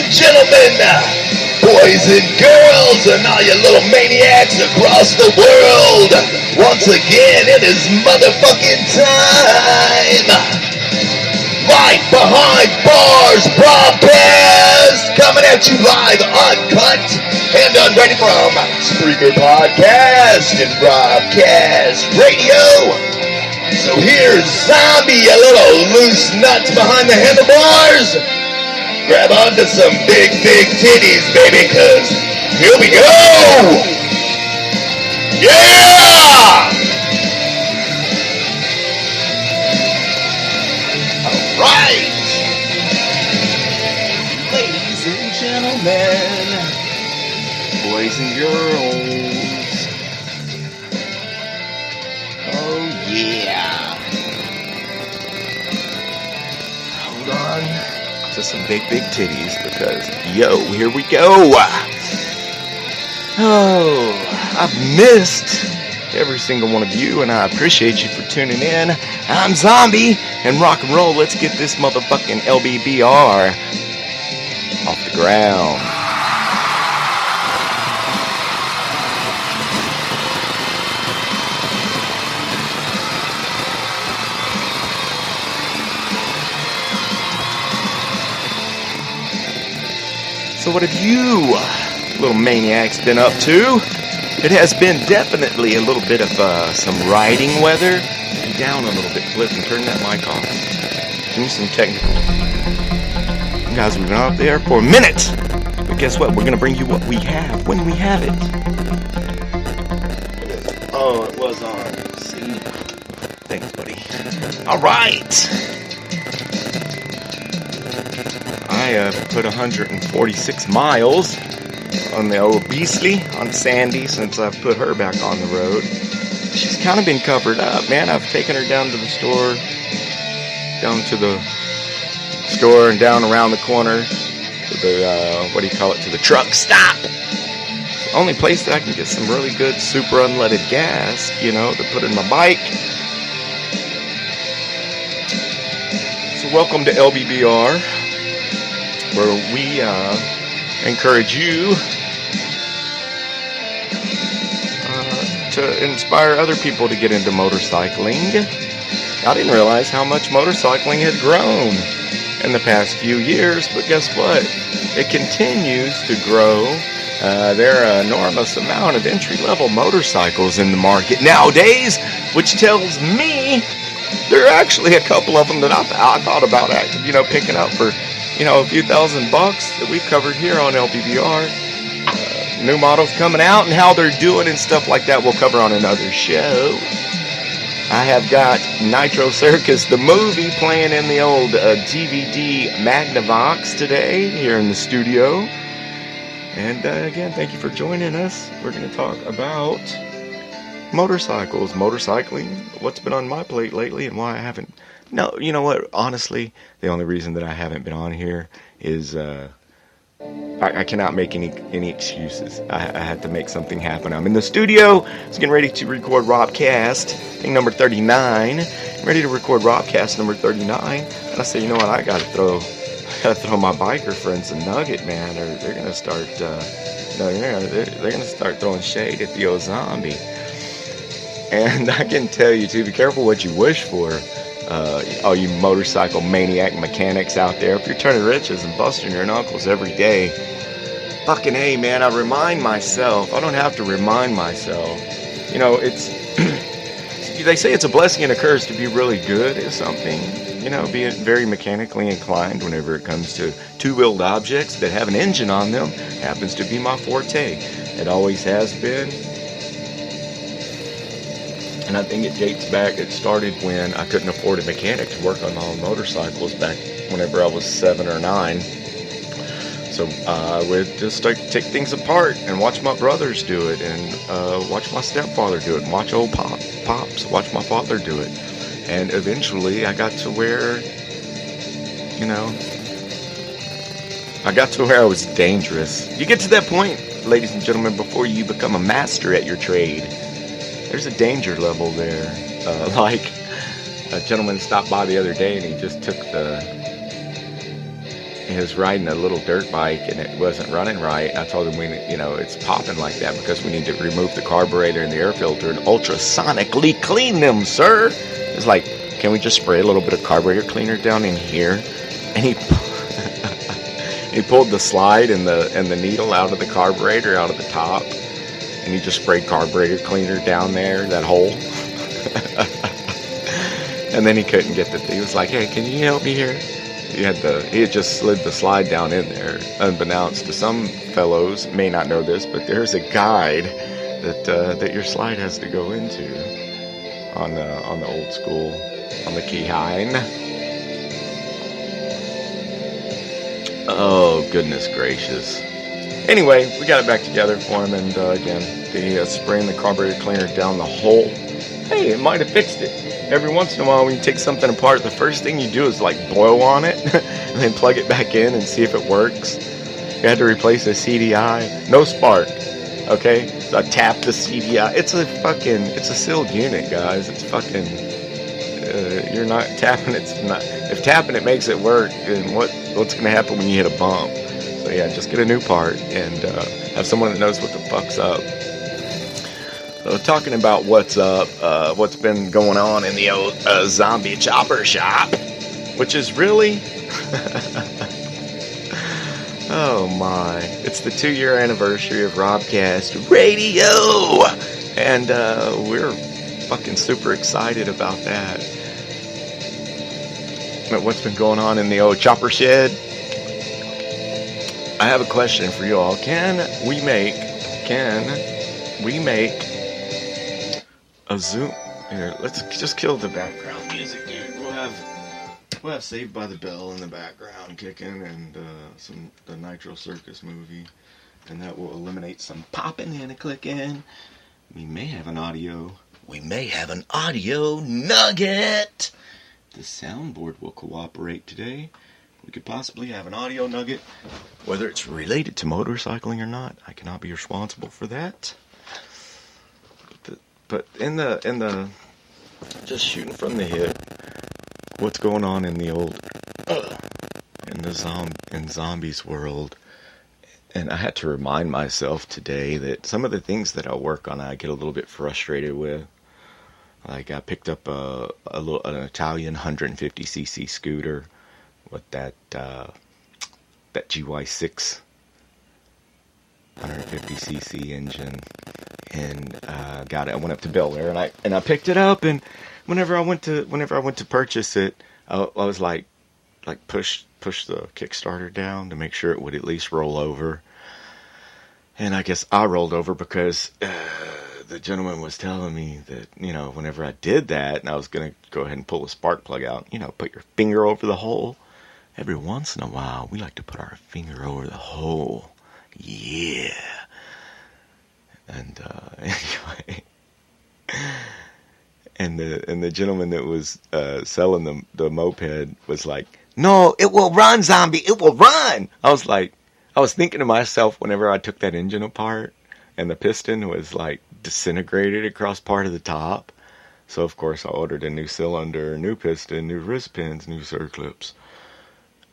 and gentlemen, boys and girls, and all you little maniacs across the world, once again it is motherfucking time. Life Behind Bars broadcast, coming at you live, uncut, and unready from Spreaker Podcast and Broadcast Radio. So here's Zombie, you little loose nuts behind the handlebars. Grab onto some big titties, baby, cause here we go! Yeah! Alright! Ladies and gentlemen, boys and girls. Oh yeah. Hold on to some big titties because, yo, here we go. Oh, I've missed every single one of you, and I appreciate you for tuning in. I'm Zombie, and rock and roll, let's get this motherfucking LBBR off the ground. So what have you little maniacs been up to? It has been definitely a little bit of some riding weather. Be down a little bit, Flip, and turn that mic off. Do some technical. You guys, we've been up there for a minute. But guess what? We're going to bring you what we have when we have it. Oh, it was on. See? Thanks, buddy. All right. I have put 146 miles on the old Beastly, on Sandy, since I've put her back on the road. She's kind of been covered up, man. I've taken her down to the store, and down around the corner to the, to the truck stop. It's the only place that I can get some really good super unleaded gas, to put in my bike. So welcome to LBBR, where we encourage you to inspire other people to get into motorcycling. I didn't realize how much motorcycling had grown in the past few years, but guess what? It continues to grow. There are an enormous amount of entry-level motorcycles in the market nowadays, which tells me there are actually a couple of them that I thought about picking up for a few $1,000 that we've covered here on LBBR. New models coming out and how they're doing and stuff like that we'll cover on another show. I have got Nitro Circus, the movie, playing in the old DVD Magnavox today here in the studio. And again, thank you for joining us. We're going to talk about motorcycles, motorcycling, what's been on my plate lately and why I haven't. No, you know what? Honestly, the only reason that I haven't been on here is I cannot make any excuses. I had to make something happen. I'm in the studio. I was getting ready to record Robcast, thing number 39. I'm ready to record Robcast number 39. And I said, you know what? I gotta throw my biker friends a nugget, man, or they're gonna start. They're gonna start throwing shade at the old Zombie. And I can tell you too, be careful what you wish for. All you motorcycle maniac mechanics out there, if you're turning riches and busting your knuckles every day, fucking A, man, I remind myself, I don't have to remind myself, it's, they say it's a blessing and a curse to be really good at something, being very mechanically inclined whenever it comes to two-wheeled objects that have an engine on them, happens to be my forte. It always has been. And I think it dates back, it started when I couldn't afford a mechanic to work on my own motorcycles back whenever I was 7 or 9. So I would just take things apart and watch my brothers do it and watch my stepfather do it and watch old pops watch my father do it. And eventually I got to where, I was dangerous. You get to that point, ladies and gentlemen, before you become a master at your trade. There's a danger level there. Like a gentleman stopped by the other day and he just took he was riding a little dirt bike and it wasn't running right. I told him it's popping like that because we need to remove the carburetor and the air filter and ultrasonically clean them, sir. It's like, can we just spray a little bit of carburetor cleaner down in here? And he pulled the slide and the needle out of the carburetor, out of the top, and he just sprayed carburetor cleaner down there, that hole. And then he couldn't get he was like, hey, can you help me here? He had just slid the slide down in there. Unbeknownst to some fellows, may not know this, but there's a guide that your slide has to go into on the old school, on the Keyhine. Oh, goodness gracious. Anyway, we got it back together for him, and again, the spraying the carburetor cleaner down the hole, hey, it might have fixed it. Every once in a while, when you take something apart, the first thing you do is like blow on it and then plug it back in and see if it works. You had to replace a CDI, no spark. Okay, so I tapped the CDI. It's a sealed unit, guys. It's fucking. You're not tapping. It's not. If tapping it makes it work, then what's gonna happen when you hit a bump? So yeah, just get a new part and have someone that knows what the fuck's up. So talking about what's up, what's been going on in the old zombie chopper shop, which is really, oh my, it's the 2-year anniversary of Robcast Radio, and we're fucking super excited about that. But what's been going on in the old chopper shed? I have a question for you all. Can we make a Zoom? Here, let's just kill the background music, dude. We'll have Saved by the Bell in the background kicking, and the Nitro Circus movie, and that will eliminate some popping and a clicking. We may have an audio nugget. The soundboard will cooperate today. We could possibly have an audio nugget, whether it's related to motorcycling or not. I cannot be responsible for that. But in the just shooting from the hip, what's going on in the old in zombies world? And I had to remind myself today that some of the things that I work on, I get a little bit frustrated with. Like I picked up an Italian 150cc scooter with that GY6 150cc engine, and got it. I went up to Bel Air and I picked it up, and whenever I went to purchase it, I was like push the Kickstarter down to make sure it would at least roll over. And I guess I rolled over because the gentleman was telling me that, whenever I did that and I was going to go ahead and pull the spark plug out, put your finger over the hole. Every once in a while, we like to put our finger over the hole. Yeah. And anyway, and the gentleman that was selling the moped was like, "No, it will run, zombie. It will run." I was thinking to myself whenever I took that engine apart, and the piston was like disintegrated across part of the top. So of course I ordered a new cylinder, new piston, new wrist pins, new circlips.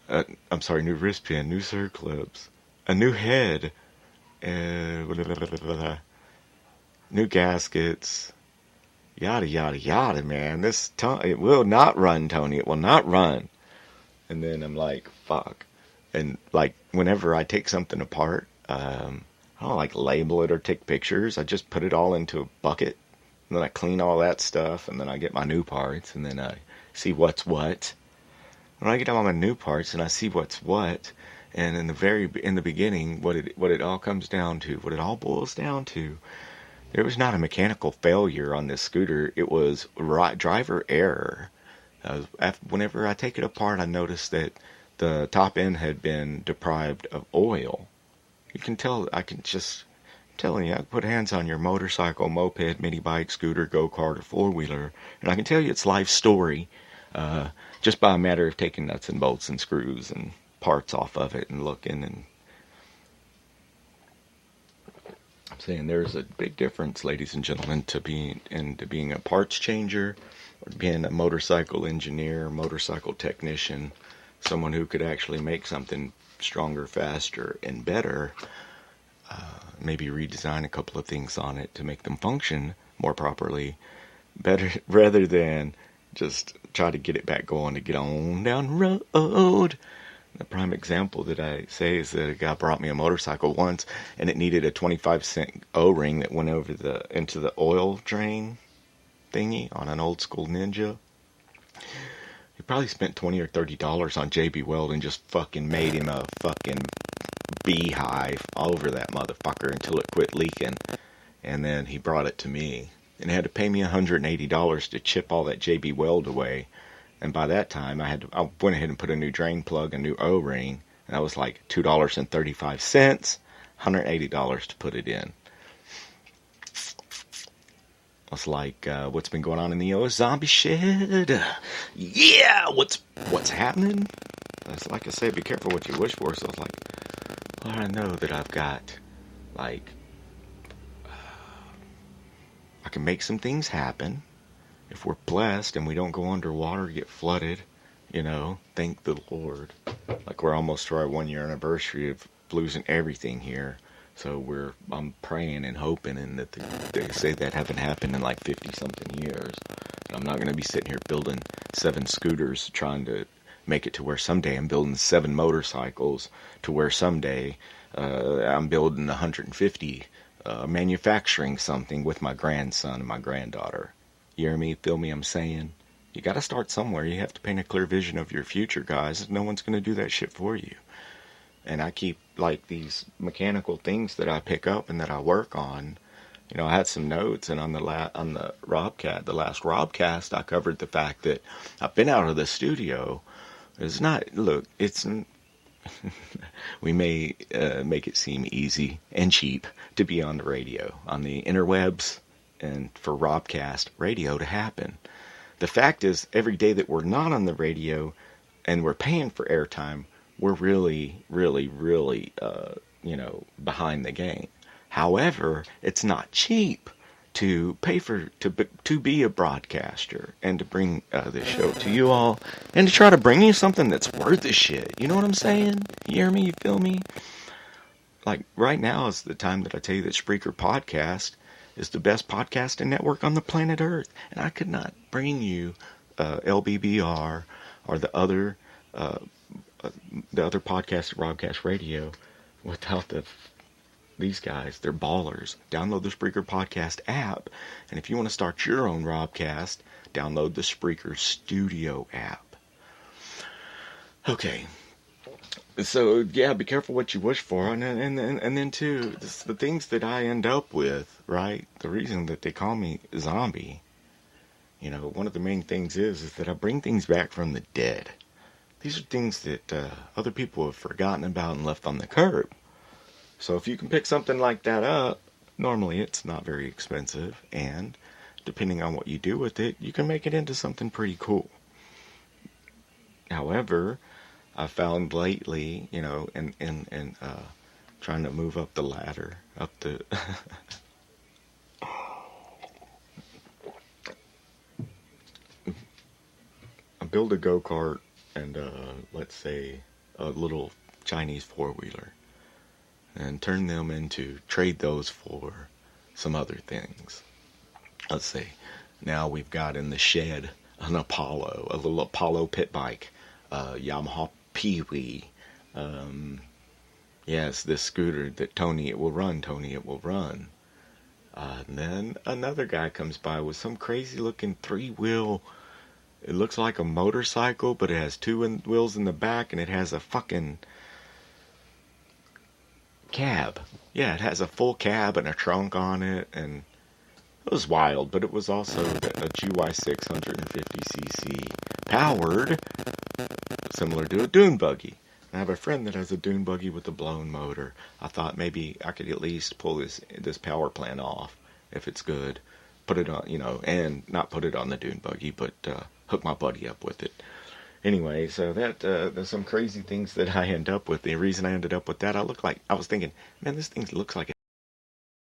New wrist pin, new circlips, a new head, new gaskets, yada yada yada, man. It will not run, Tony. It will not run. And then I'm like, fuck. And like whenever I take something apart, I don't like label it or take pictures. I just put it all into a bucket, and then I clean all that stuff, and then I get my new parts, and then I see what's what. When I get all my new parts and I see what's what, and in the beginning, what it all comes down to, what it all boils down to, there was not a mechanical failure on this scooter. It was driver error. Whenever I take it apart, I noticed that the top end had been deprived of oil. You can tell. I'm telling you, I put hands on your motorcycle, moped, mini bike, scooter, go-kart, or four-wheeler, and I can tell you its life story. Just by a matter of taking nuts and bolts and screws and parts off of it and looking. And I'm saying there's a big difference, ladies and gentlemen, to being a parts changer or being a motorcycle engineer, motorcycle technician. someone who could actually make something stronger, faster, and better, maybe redesign a couple of things on it to make them function more properly, better, rather than just try to get it back going to get on down the road. The prime example that I say is that a guy brought me a motorcycle once, and it needed a 25-cent O-ring that went over into the oil drain thingy on an old school Ninja. He probably spent $20 or $30 on JB Weld and just fucking made him a fucking beehive over that motherfucker until it quit leaking. And then he brought it to me. And he had to pay me $180 to chip all that JB Weld away. And by that time, I went ahead and put a new drain plug, a new O-ring. And that was like $2.35, $180 to put it in. It's like, what's been going on in the zombie shed? Yeah, what's happening? It's like I said, be careful what you wish for. So it's like, well, I know that I've got, like, I can make some things happen. If we're blessed and we don't go underwater, get flooded, thank the Lord. Like, we're almost to our 1-year anniversary of losing everything here. So I'm praying and hoping, and that they say that haven't happened in like 50-something years. And I'm not going to be sitting here building 7 scooters trying to make it to where someday I'm building 7 motorcycles to where someday I'm building 150, manufacturing something with my grandson and my granddaughter. You hear me? Feel me? I'm saying? You got to start somewhere. You have to paint a clear vision of your future, guys. No one's going to do that shit for you. And I keep, like, these mechanical things that I pick up and that I work on. I had some notes, and on the last Robcast, I covered the fact that I've been out of the studio. We may make it seem easy and cheap to be on the radio, on the interwebs, and for Robcast radio to happen. The fact is, every day that we're not on the radio and we're paying for airtime, we're really, really, really, behind the game. However, it's not cheap to pay to be a broadcaster and to bring this show to you all and to try to bring you something that's worth the shit. You know what I'm saying? You hear me? You feel me? Like, right now is the time that I tell you that Spreaker Podcast is the best podcasting network on the planet Earth. And I could not bring you LBBR or the other podcast, Robcast Radio, without these guys. They're ballers. Download the Spreaker Podcast app, and if you want to start your own Robcast, download the Spreaker Studio app. Okay, so yeah, be careful what you wish for, and then too, the things that I end up with, right? The reason that they call me zombie, one of the main things is that I bring things back from the dead. These are things that other people have forgotten about and left on the curb. So if you can pick something like that up, normally it's not very expensive, and depending on what you do with it, you can make it into something pretty cool. However, I found lately, in trying to move up the ladder, up the I build a go-kart and let's say a little Chinese four-wheeler, and trade those for some other things. Let's say now we've got in the shed a little Apollo pit bike, Yamaha Pee-wee. Yes, this scooter that Tony it will run. And then another guy comes by with some crazy looking 3-wheel. It looks like a motorcycle, but it has 2 wheels in the back, and it has a fucking cab. Yeah, it has a full cab and a trunk on it, and it was wild, but it was also a GY6 150cc powered, similar to a dune buggy. I have a friend that has a dune buggy with a blown motor. I thought maybe I could at least pull this power plant off if it's good. Put it on, and not put it on the dune buggy, but hook my buddy up with it. Anyway, so there's some crazy things that I end up with. The reason I ended up with that, I was thinking, man, this thing looks like